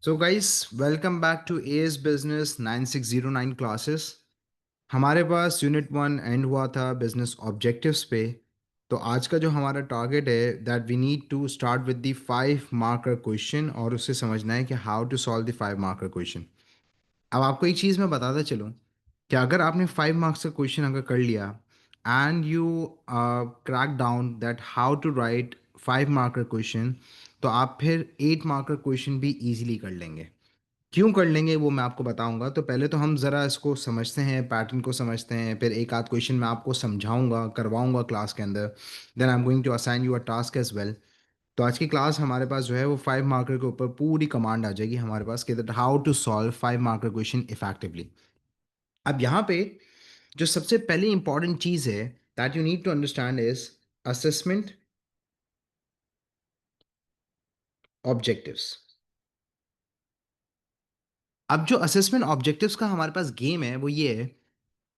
So guys, welcome back to AS business 9609 classes. हमारे पास unit 1 and हुआ था बिजनेस ऑब्जेक्टिव्स पे। तो आज का जो हमारा टारगेट है that we need to start with the 5 marker question और उससे समझना है कि how to solve the 5 marker question. अब आपको एक चीज़ मैं बताता चलूँ कि अगर आपने 5 मार्क्स का क्वेश्चन अगर कर लिया and you crack down that how to write 5 marker question, तो आप फिर 8 मार्कर क्वेश्चन भी ईजिली कर लेंगे। क्यों कर लेंगे वो मैं आपको बताऊंगा। तो पहले तो हम ज़रा इसको समझते हैं, पैटर्न को समझते हैं, फिर एक आध क्वेश्चन मैं आपको समझाऊंगा, करवाऊंगा क्लास के अंदर। Then I am going to assign you a task as well. तो आज की क्लास हमारे पास जो है वो 5 मार्कर के ऊपर पूरी कमांड आ जाएगी हमारे पास कि that how to solve 5 marker question effectively. अब यहाँ पे जो सबसे पहली इंपॉर्टेंट चीज़ है that you need to understand is assessment objectives. अब जो असेसमेंट ऑब्जेक्टिव्स का हमारे पास गेम है वो ये है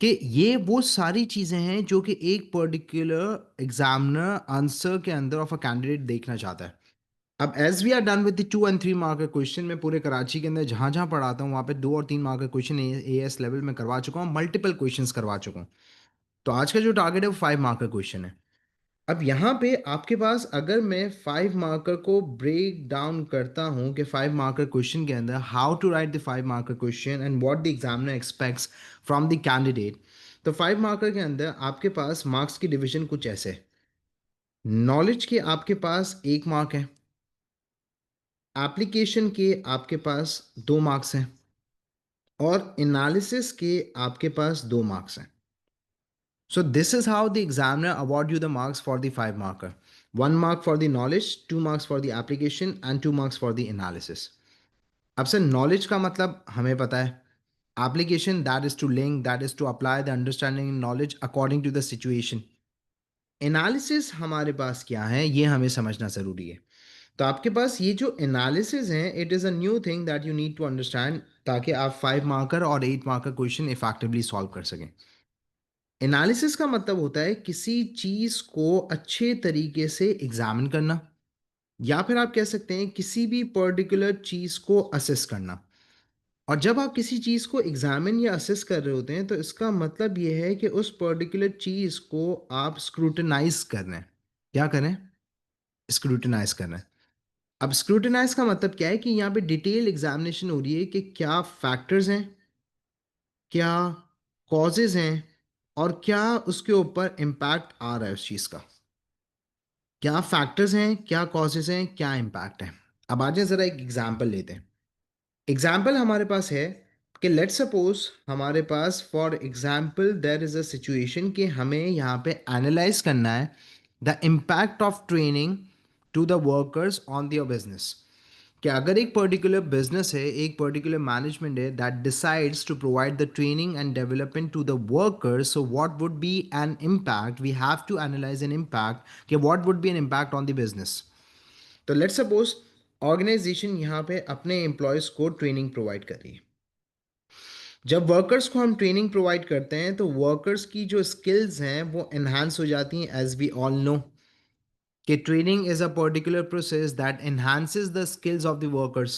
कि ये वो सारी चीज़ें हैं जो कि एक पर्टिकुलर एग्जामिनर आंसर के अंदर ऑफ अ कैंडिडेट देखना चाहता है। अब as we are done with the 2 and 3 marker question, मैं पूरे कराची के अंदर जहाँ जहाँ पढ़ाता हूँ वहाँ पे 2 और 3 मार्कर क्वेश्चन एएस लेवल में करवा चुका हूँ, मल्टीपल क्वेश्चंस करवा चुका हूँ। तो आज का जो टारगेट है वो 5 मार्कर क्वेश्चन है। अब यहाँ पे आपके पास अगर मैं 5 मार्कर को ब्रेक डाउन करता हूँ कि 5 मार्कर क्वेश्चन के अंदर how to write the 5 marker question and what the examiner expects from the candidate. तो 5 मार्कर के अंदर आपके पास मार्क्स की डिवीजन कुछ ऐसे। नॉलेज के आपके पास 1 मार्क है, एप्लीकेशन के आपके पास 2 मार्क्स हैं, और एनालिसिस के आपके पास 2 मार्क्स हैं। So this is how the examiner award you the marks for the 5 marker. 1 mark for the knowledge, 2 marks for the application and 2 marks for the analysis. अब sir knowledge का मतलब हमें पता है। Application that is to link, that is to apply the understanding knowledge according to the situation. Analysis हमारे पास क्या है ये हमें समझना ज़रूरी है। तो आपके पास ये जो एनालिसिस है it is a new thing that you need to understand ताकि आप 5 मार्कर और 8 मार्कर क्वेश्चन इफेक्टिवली सॉल्व कर सकें। एनालिसिस का मतलब होता है किसी चीज को अच्छे तरीके से एग्जामिन करना, या फिर आप कह सकते हैं किसी भी पर्टिकुलर चीज को असेस करना। और जब आप किसी चीज को एग्जामिन या असेस कर रहे होते हैं तो इसका मतलब यह है कि उस पर्टिकुलर चीज को आप स्क्रूटनाइज कर रहे हैं। क्या करें? स्क्रूटनाइज कर रहे हैं। अब स्क्रूटनाइज का मतलब क्या है कि यहाँ पे डिटेल एग्जामिनेशन हो रही है कि क्या फैक्टर्स हैं, क्या कॉजेज हैं, और क्या उसके ऊपर इम्पैक्ट आ रहा है उस चीज़ का। क्या फैक्टर्स हैं, क्या कॉजेज हैं, क्या इम्पैक्ट है। अब आ जाए ज़रा एक एग्जांपल लेते हैं। एग्जाम्पल हमारे पास है कि लेट्स सपोज हमारे पास for example there is a situation कि हमें यहाँ पे एनालाइज करना है the impact of training to the workers on their business. कि अगर एक पर्टिकुलर बिजनेस है, एक पर्टिकुलर मैनेजमेंट है that decides to provide the training and development to the workers, so what would be an impact, we have to analyse an impact कि what would be an impact on the business. तो let's suppose organisation यहाँ पे अपने employees को training provide कर रही है। जब वर्कर्स को हम ट्रेनिंग प्रोवाइड करते हैं तो वर्कर्स की जो स्किल्स हैं वो एनहांस हो जाती हैं। एज वी ऑल नो कि training is a particular process that enhances the skills of the workers.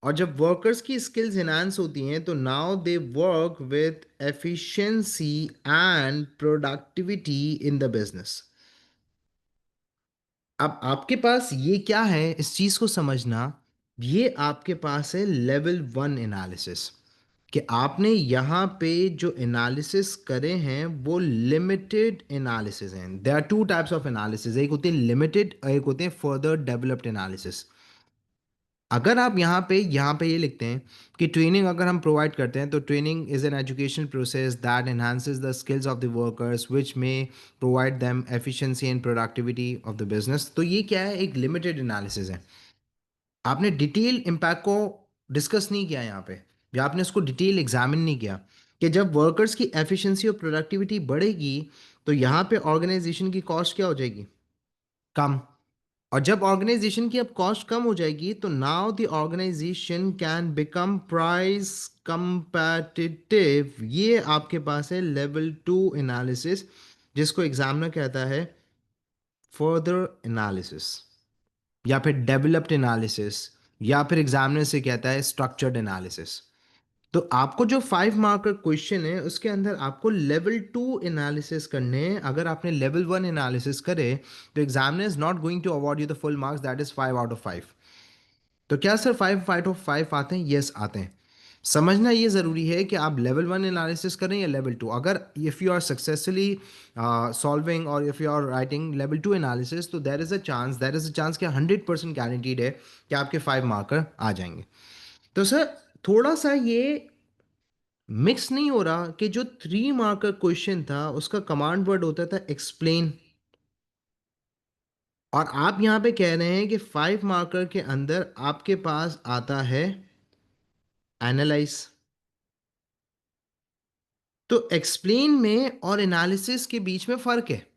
और जब वर्कर्स की स्किल्स इनहांस होती हैं तो now they work with efficiency and productivity in the business. अब आपके पास ये क्या है इस चीज को समझना, ये आपके पास है लेवल 1 एनालिसिस। कि आपने यहाँ पे जो एनालिसिस करे हैं वो लिमिटेड एनालिसिस हैं। There are two types of analysis, एक होते हैं लिमिटेड और एक होते हैं फर्दर डेवलप्ड एनालिसिस। अगर आप यहाँ पे ये लिखते हैं कि ट्रेनिंग अगर हम प्रोवाइड करते हैं तो training is an education process that enhances the skills of the workers which में provide them efficiency and productivity of the business. तो ये क्या है, एक लिमिटेड एनालिसिस है। आपने डिटेल इम्पैक्ट को डिस्कस नहीं किया यहाँ पे, या आपने उसको डिटेल एग्जामिन नहीं किया कि जब वर्कर्स की एफिशिएंसी और प्रोडक्टिविटी बढ़ेगी तो यहाँ पे ऑर्गेनाइजेशन की कॉस्ट क्या हो जाएगी? कम। और जब ऑर्गेनाइजेशन की अब कॉस्ट कम हो जाएगी तो now the organization can become price competitive. ये आपके पास है लेवल 2 एनालिसिस, जिसको एग्जामिनर कहता है फर्दर एनालिसिस या फिर डेवलप्ड एनालिसिस या फिर एग्जामिनर से कहता है स्ट्रक्चर्ड एनालिसिस। तो आपको जो 5 मार्कर क्वेश्चन है उसके अंदर आपको लेवल 2 एनालिसिस करने हैं। अगर आपने लेवल 1 एनालिसिस करे तो examiner is not going to award you the full marks, that is 5 out of 5। तो क्या सर 5 आउट ऑफ 5 आते हैं? यस आते हैं। समझना ये ज़रूरी है कि आप लेवल 1 एनालिसिस करें या लेवल 2। अगर if you are successfully solving और if you are writing level 2 analysis, तो देर इज़ अ चांस कि 100% गारंटीड है कि आपके 5 मार्कर आ जाएंगे। तो सर थोड़ा सा ये मिक्स नहीं हो रहा कि जो 3 मार्कर क्वेश्चन था उसका कमांड वर्ड होता था एक्सप्लेन, और आप यहां पे कह रहे हैं कि 5 मार्कर के अंदर आपके पास आता है एनालाइज। तो एक्सप्लेन में और एनालिसिस के बीच में फर्क है,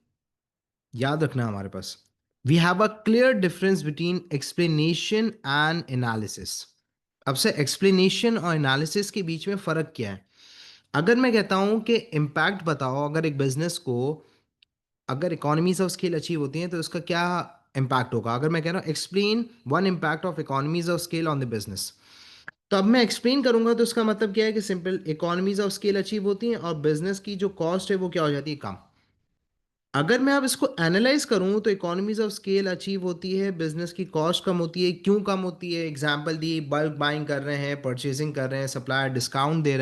याद रखना हमारे पास। We have a clear difference between explanation and analysis. अब से एक्सप्लेनेशन और एनालिसिस के बीच में फर्क क्या है? अगर मैं कहता हूं कि इम्पैक्ट बताओ, अगर एक बिजनेस को अगर इकोनॉमीज ऑफ स्केल अचीव होती हैं तो उसका क्या इम्पैक्ट होगा। अगर मैं कह रहा हूँ explain one impact of economies of scale on the business, तो अब मैं एक्सप्लेन करूंगा तो उसका मतलब क्या है कि simple economies of scale achieve होती हैं और बिजनेस की जो कॉस्ट है वो क्या हो जाती है, कम। अगर मैं अब इसको एनालाइज करूं तो इकोनॉमीज ऑफ स्केल अचीव होती है, बिजनेस की कॉस्ट कम होती है। क्यों कम होती है? एग्जांपल दी, बल्क बाइंग कर रहे हैं, परचेजिंग कर रहे हैं, सप्लायर डिस्काउंट दे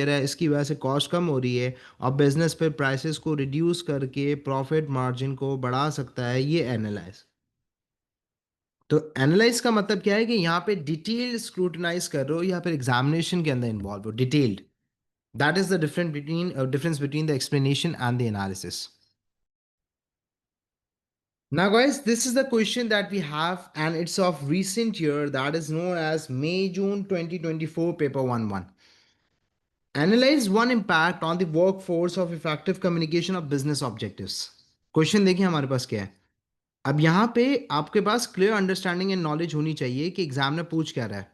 रहा है, इसकी वजह से कॉस्ट कम हो रही है और बिजनेस पे प्राइसेस को रिड्यूस करके प्रॉफिट मार्जिन को बढ़ा सकता है। ये एनालाइज। तो एनालाइज का मतलब क्या है कि यहाँ पे डिटेल स्क्रूटनाइज कर रहे हो या फिर एग्जामिनेशन के अंदर इन्वॉल्व हो, detailed. That is the difference between the explanation and the analysis. Now, guys, this is the question that we have, and it's of recent year, that is known as May June 2024 paper 1-1. Analyze one impact on the workforce of effective communication of business objectives. Question देखिए हमारे पास क्या है। अब यहाँ पे आपके पास clear understanding and knowledge होनी चाहिए कि एग्जामिनर पूछ क्या रहा है।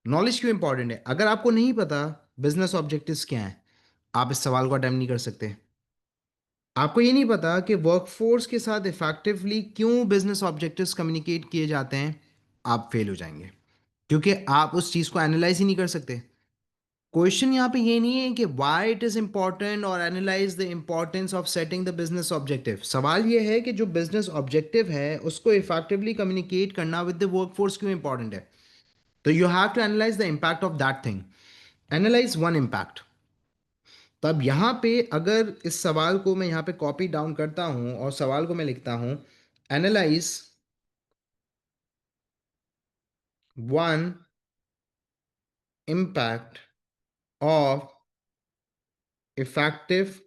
नॉलेज क्यों इंपॉर्टेंट है? अगर आपको नहीं पता बिजनेस ऑब्जेक्टिव्स क्या हैं, आप इस सवाल को अटेम्प्ट नहीं कर सकते। आपको ये नहीं पता कि वर्कफोर्स के साथ इफेक्टिवली क्यों बिजनेस ऑब्जेक्टिव्स कम्युनिकेट किए जाते हैं, आप फेल हो जाएंगे, क्योंकि आप उस चीज़ को एनालाइज ही नहीं कर सकते। क्वेश्चन यहाँ पे ये नहीं है कि व्हाई इट इज इंपॉर्टेंट और analyse the importance of setting the business objective. सवाल ये है कि जो बिजनेस ऑब्जेक्टिव है उसको इफेक्टिवली कम्युनिकेट करना विद द वर्कफोर्स क्यों इंपॉर्टेंट है। तो you have to analyse the impact of that thing, analyse one impact. तो अब यहाँ पे अगर इस सवाल को मैं यहाँ पे कॉपी डाउन करता हूँ और सवाल को मैं लिखता हूँ, analyse one impact of effective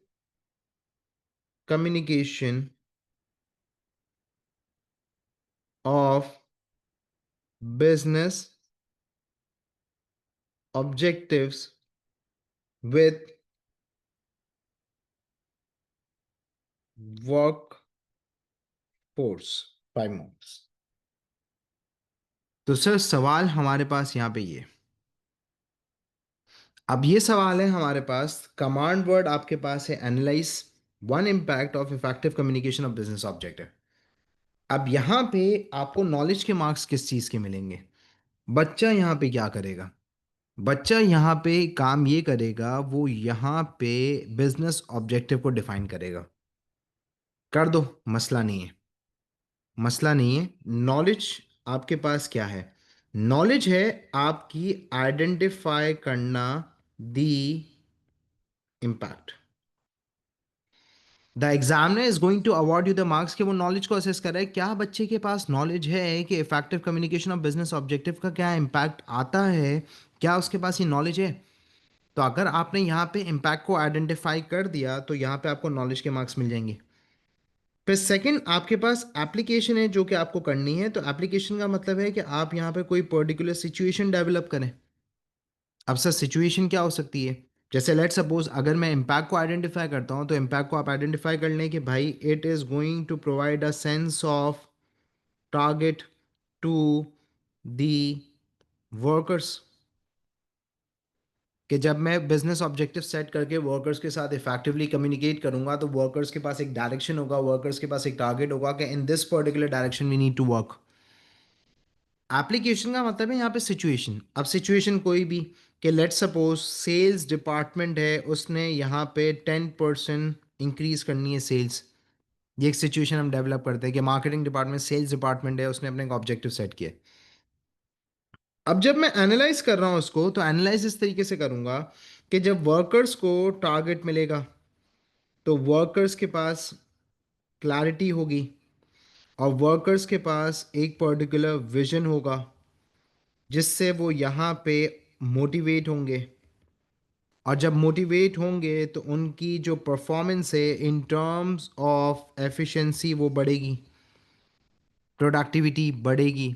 communication of business objectives with workforce 5 months। तो सर सवाल हमारे पास यहाँ पे ये, अब ये सवाल है हमारे पास, कमांड वर्ड आपके पास है analyse one impact of effective communication of business objective. अब यहाँ पे आपको नॉलेज के मार्क्स किस चीज़ के मिलेंगे? बच्चा यहाँ पे क्या करेगा? बच्चा यहाँ पे काम ये करेगा, वो यहाँ पे बिजनेस ऑब्जेक्टिव को डिफाइन करेगा। कर दो, मसला नहीं है, मसला नहीं है। नॉलेज आपके पास क्या है? नॉलेज है आपकी आइडेंटिफाई करना the impact. The examiner is going to award you the marks कि वो नॉलेज को असेस कर रहा है, क्या बच्चे के पास नॉलेज है कि effective communication of business objective का क्या इम्पैक्ट आता है, क्या उसके पास ये नॉलेज है। तो अगर आपने यहाँ पे इम्पैक्ट को आइडेंटिफाई कर दिया तो यहाँ पे आपको नॉलेज के मार्क्स मिल जाएंगे। फिर सेकंड आपके पास एप्लीकेशन है जो कि आपको करनी है। तो एप्लीकेशन का मतलब है कि आप यहाँ पे कोई पर्टिकुलर सिचुएशन डेवलप करें। अब सर सिचुएशन क्या हो सकती है? जैसे लेट सपोज अगर मैं इम्पैक्ट को आइडेंटिफाई करता हूँ तो इम्पैक्ट को आप आइडेंटिफाई कर लें कि भाई it is going to provide a sense of target to the workers. कि जब मैं बिजनेस ऑब्जेक्टिव सेट करके वर्कर्स के साथ इफेक्टिवली कम्युनिकेट करूंगा तो वर्कर्स के पास एक डायरेक्शन होगा, वर्कर्स के पास एक टारगेट होगा कि in this particular direction we need to work. Application का मतलब है यहाँ पे सिचुएशन। अब सिचुएशन कोई भी, कि लेट्स सपोज सेल्स डिपार्टमेंट है, उसने यहाँ पे 10% इंक्रीज करनी है सेल्स। ये एक सिचुएशन हम डेवलप करते हैं कि मार्केटिंग डिपार्टमेंट, सेल्स डिपार्टमेंट है, उसने अपने ऑब्जेक्टिव सेट किया। अब जब मैं एनालाइज कर रहा हूँ उसको, तो एनालाइज इस तरीके से करूंगा कि जब वर्कर्स को टारगेट मिलेगा तो वर्कर्स के पास क्लैरिटी होगी, और वर्कर्स के पास एक पर्टिकुलर विजन होगा जिससे वो यहाँ पे मोटिवेट होंगे। और जब मोटिवेट होंगे तो उनकी जो परफॉर्मेंस है इन टर्म्स ऑफ एफिशिएंसी वो बढ़ेगी, प्रोडक्टिविटी बढ़ेगी।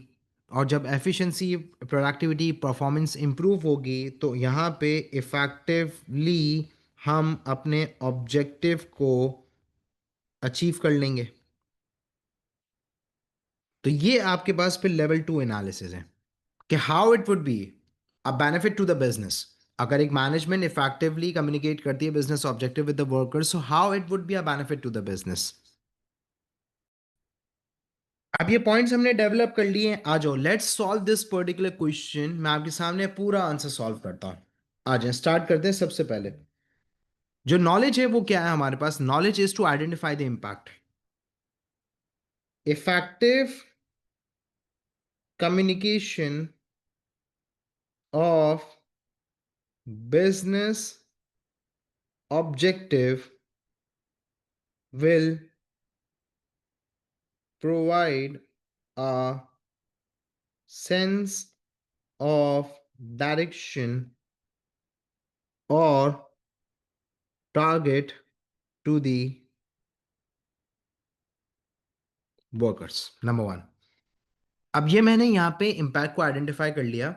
और जब एफिशिएंसी, प्रोडक्टिविटी, परफॉर्मेंस इम्प्रूव होगी तो यहाँ पे इफ़ेक्टिवली हम अपने ऑब्जेक्टिव को अचीव कर लेंगे। तो ये आपके पास फिर लेवल 2 एनालिसिस है कि how it would be a benefit to the business. अगर एक मैनेजमेंट इफेक्टिवली कम्युनिकेट करती है business objective with the workers, so how it would be a benefit to the business. अब ये पॉइंट्स हमने डेवलप कर लिए हैं, आ जाओ let's solve this particular question. मैं आपके सामने पूरा आंसर सॉल्व करता हूं। आ जाए, स्टार्ट करते हैं। सबसे पहले जो नॉलेज है वो क्या है हमारे पास? Knowledge is to identify the impact. Effective communication of business objective will provide a sense of direction or target to the workers. Number one. अब ये मैंने यहाँ पे इम्पैक्ट को आइडेंटिफाई कर लिया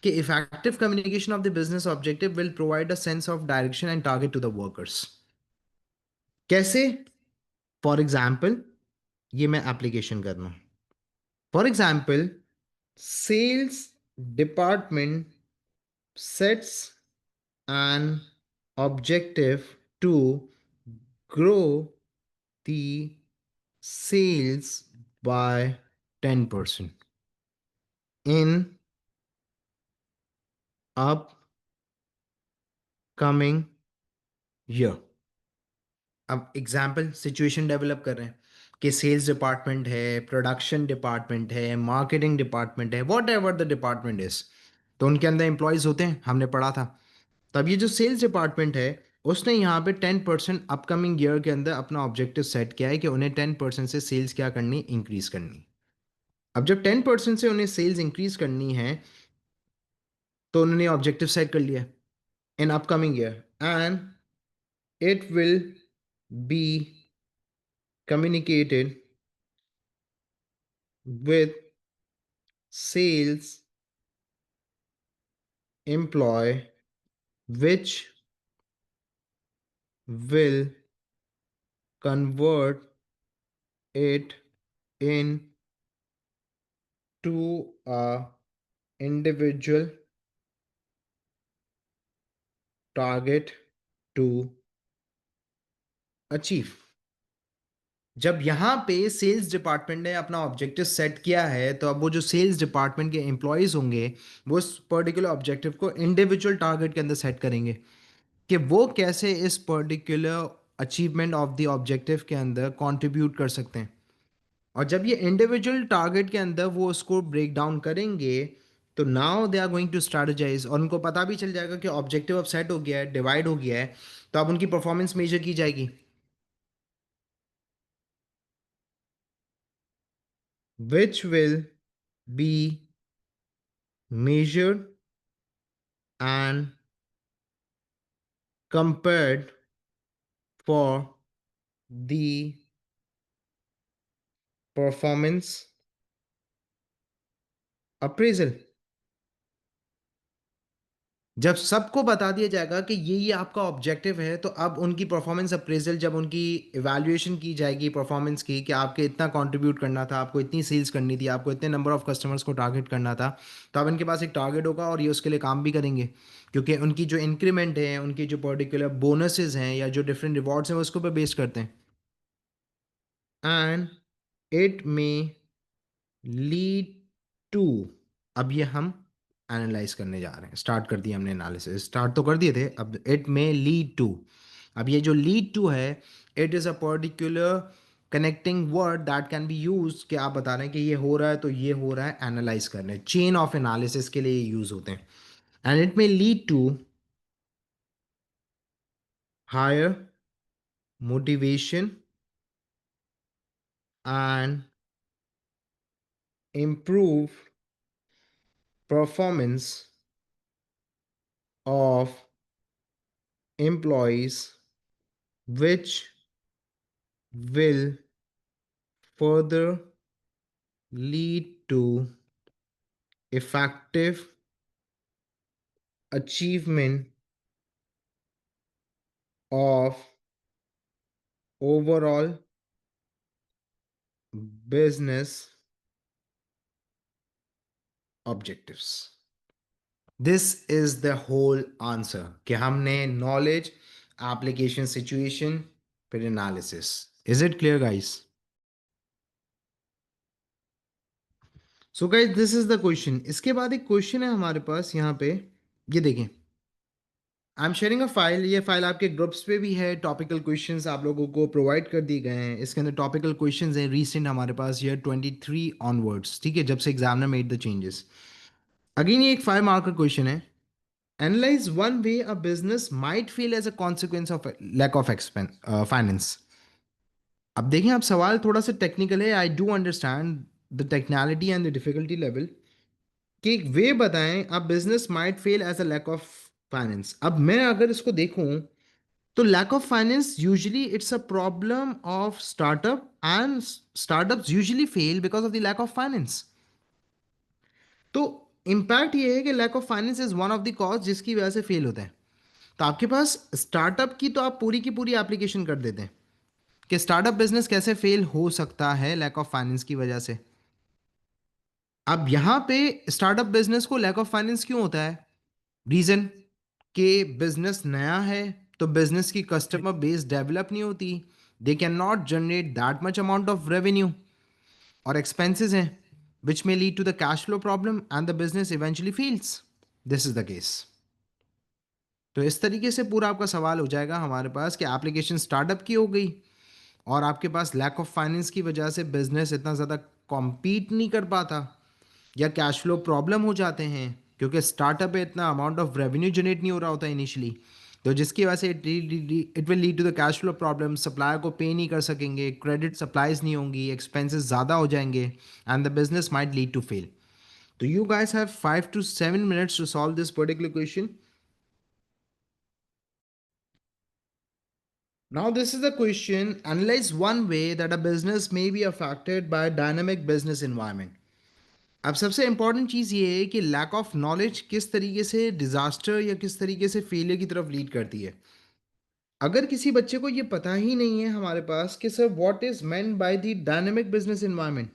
कि effective communication of the business objective will provide a sense of direction and target to the workers. कैसे? फॉर एग्जाम्पल, ये मैं एप्लीकेशन कर रहा हूँ। For example, sales department sets an objective to grow the sales by 10% in upcoming year। अब example situation develop कर रहे हैं कि सेल्स डिपार्टमेंट है, प्रोडक्शन डिपार्टमेंट है, मार्केटिंग डिपार्टमेंट है, what ever the department is. तो उनके अंदर एम्प्लॉयज होते हैं, हमने पढ़ा था। तब ये जो सेल्स डिपार्टमेंट है, उसने यहाँ पे 10% अपकमिंग ईयर के अंदर अपना ऑब्जेक्टिव सेट किया है कि उन्हें 10% से सेल्स क्या करनी, इंक्रीज करनी। अब जब 10% से उन्हें सेल्स इंक्रीज करनी है तो उन्होंने ऑब्जेक्टिव सेट कर लिया in upcoming year, and it will be communicated with sales employee, which will convert it into a individual target to achieve। जब यहाँ पे सेल्स डिपार्टमेंट ने अपना ऑब्जेक्टिव सेट किया है, तो अब वो जो सेल्स डिपार्टमेंट के एम्प्लॉयज होंगे वो इस पर्टिकुलर ऑब्जेक्टिव को इंडिविजुअल टारगेट के अंदर सेट करेंगे कि वो कैसे इस particular achievement of the objective के अंदर कंट्रीब्यूट कर सकते हैं। और जब ये इंडिविजुअल टारगेट के अंदर वो उसको ब्रेक डाउन करेंगे, तो now they are going to strategise, और उनको पता भी चल जाएगा कि ऑब्जेक्टिव अब सेट हो गया है, डिवाइड हो गया है, तो अब उनकी परफॉर्मेंस मेजर की जाएगी, which will be measured and compared for the performance appraisal। जब सबको बता दिया जाएगा कि ये आपका ऑब्जेक्टिव है, तो अब उनकी परफॉर्मेंस अप्रेजल, जब उनकी इवैल्यूएशन की जाएगी परफॉर्मेंस की, कि आपके इतना कंट्रीब्यूट करना था, आपको इतनी सेल्स करनी थी, आपको इतने नंबर ऑफ कस्टमर्स को टारगेट करना था, तो अब इनके पास एक टारगेट होगा और ये उसके लिए काम भी करेंगे, क्योंकि उनकी जो इंक्रीमेंट है, उनकी जो पर्टिकुलर बोनसेस हैं या जो डिफरेंट रिवॉर्ड्स हैं वो उसको पे बेस करते हैं। And it may lead to अब ये हम एनालाइज करने जा रहे हैं, स्टार्ट कर दिया हमने एनालिसिस, स्टार्ट तो कर दिए थे, अब इट में लीड टू, अब ये जो लीड टू है, it is a particular connecting word that can be use, कि आप बता रहे हैं कि ये हो रहा है तो ये हो रहा है, एनालाइज करने, चेन ऑफ एनालिसिस के लिए यूज होते हैं, and it may lead to higher motivation and improve performance of employees, which will further lead to effective achievement of overall business objectives. This is the whole answer कि हमने knowledge, application situation, फिर analysis. Is it clear, guys? So guys this is the question. इसके बाद एक question है हमारे पास यहाँ पे, ये देखें, I am sharing a file, ये फाइल आपके ग्रुप्स पे भी है, टॉपिकल क्वेश्चंस आप लोगों को प्रोवाइड कर दिए गए हैं, इसके अंदर टॉपिकल क्वेश्चंस हैं रीसेंट हमारे पास ईयर 23 ऑनवर्ड्स, ठीक है, जब से examiner made the changes. Again ये एक 5 मार्कर क्वेश्चन है। Analyse one way a business might fail as a consequence of lack of expense finance. अब देखें, आप सवाल थोड़ा सा टेक्निकल है, I do understand the technicality and the difficulty level, कि एक वे बताएं आप business might fail as a lack of finance. अब मैं अगर इसको देखूं तो lack of finance usually it's a problem of startup, and startups usually fail because of the lack of finance. तो इम्पैक्ट ये है कि lack of finance is one of the cause जिसकी वजह से फेल होता है। तो आपके पास स्टार्टअप की तो आप पूरी की पूरी एप्लीकेशन कर देते हैं कि स्टार्टअप बिजनेस कैसे फेल हो सकता है लैक ऑफ फाइनेंस की वजह से। अब यहां पे स्टार्टअप बिजनेस को लैक ऑफ फाइनेंस क्यों होता है? रीजन कि बिजनेस नया है, तो बिजनेस की कस्टमर बेस डेवलप नहीं होती, they can not generate that much amount of revenue, और एक्सपेंसेस हैं which may lead to the cash flow problem and the business eventually fails. This is the case. तो इस तरीके से पूरा आपका सवाल हो जाएगा हमारे पास कि एप्लीकेशन स्टार्टअप की हो गई और आपके पास लैक ऑफ फाइनेंस की वजह से बिजनेस इतना ज़्यादा कॉम्पीट नहीं कर पाता, या कैश फ्लो प्रॉब्लम हो जाते हैं क्योंकि स्टार्टअप है, इतना अमाउंट ऑफ रेवेन्यू जनरेट नहीं हो रहा होता इनिशियली, तो जिसकी वजह से it will lead to the cash flow problem, supplier को पे नहीं कर सकेंगे, क्रेडिट सप्लाईज नहीं होंगी, एक्सपेंसेस ज़्यादा हो जाएंगे, and the business might lead to fail. तो you guys have 5 to 7 minutes to solve this particular question. Now, this is the question. Analyze one way that a business may be affected by a dynamic business environment. अब सबसे important चीज़ ये है कि lack of knowledge किस तरीके से disaster या किस तरीके से फेलियर की तरफ लीड करती है। अगर किसी बच्चे को ये पता ही नहीं है हमारे पास कि sir what is meant by the dynamic business environment,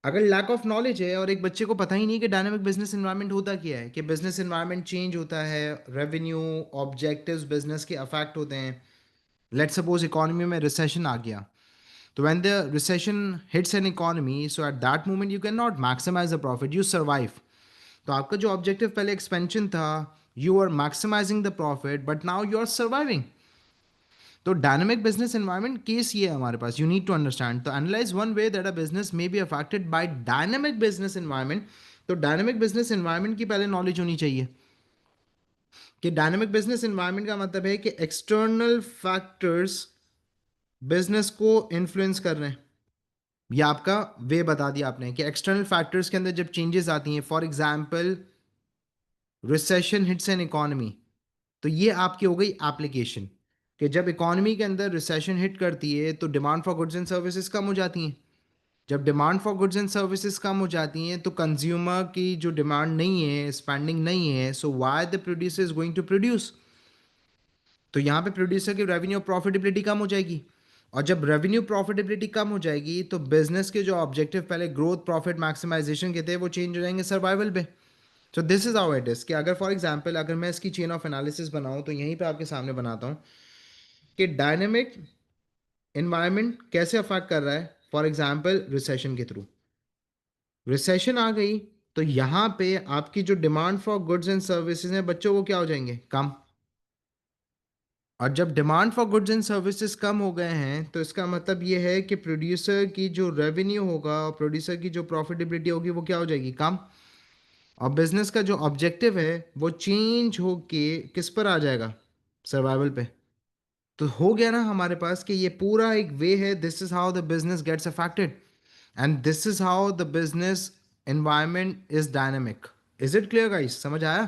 अगर लैक ऑफ नॉलेज है और एक बच्चे को पता ही नहीं कि डायनेमिक बिजनेस एनवायरनमेंट होता क्या है, कि बिजनेस एनवायरनमेंट चेंज होता है, रेवेन्यू ऑब्जेक्टिव्स बिजनेस के अफेक्ट होते हैं, लेट सपोज इकोनॉमी में रिसेशन आ गया, तो when the recession hits an economy, so at that moment you cannot maximize the profit, you survive. तो आपका जो ऑब्जेक्टिव पहले एक्सपेंशन था, you are maximising the profit but now you are surviving. तो dynamic business environment case ये है हमारे पास, यू नीड टू अंडरस्टैंड। तो analyse one way that a business may be affected by dynamic business environment. तो dynamic business environment की पहले knowledge होनी चाहिए कि डायनामिक बिजनेस एनवायरनमेंट का मतलब है कि एक्सटर्नल फैक्टर्स बिजनेस को इन्फ्लुएंस कर रहे हैं। ये आपका वे बता दिया आपने कि एक्सटर्नल फैक्टर्स के अंदर जब चेंजेस आती हैं, for example recession hits an economy, तो ये आपकी हो गई एप्लीकेशन, कि जब इकोनॉमी के अंदर रिसेशन हिट करती है तो demand for goods and services कम हो जाती हैं। जब demand for goods and services कम हो जाती हैं तो कंज्यूमर की जो डिमांड नहीं है, स्पेंडिंग नहीं है, so why the producer is going to produce. तो यहाँ पे प्रोड्यूसर की रेवेन्यू प्रॉफिटेबिलिटी कम हो जाएगी, और जब रेवेन्यू प्रॉफिटेबिलिटी कम हो जाएगी तो बिजनेस के जो ऑब्जेक्टिव पहले ग्रोथ प्रॉफिट मैक्सिमाइजेशन के थे वो चेंज हो जाएंगे सर्वाइवल पे। तो this is how it is कि अगर फॉर एग्जांपल अगर मैं इसकी चेन ऑफ एनालिसिस बनाऊं तो यहीं पे आपके सामने बनाता हूं कि डायनेमिक एनवायरनमेंट कैसे अफेक्ट कर रहा है, फॉर एग्जांपल रिसेशन के थ्रू। रिसेशन आ गई तो यहाँ पे आपकी जो demand for goods and services है बच्चों, वो क्या हो जाएंगे? कम। और जब demand for goods and services कम हो गए हैं तो इसका मतलब ये है कि प्रोड्यूसर की जो रेवेन्यू होगा और प्रोड्यूसर की जो प्रॉफिटेबिलिटी होगी वो क्या हो जाएगी? कम। और बिजनेस का जो ऑब्जेक्टिव है वो चेंज होके किस पर आ जाएगा? सर्वाइवल पे। तो हो गया ना हमारे पास कि ये पूरा एक वे है, this is how the business gets affected and this is how the business environment is dynamic. Is it clear guys? समझ आया?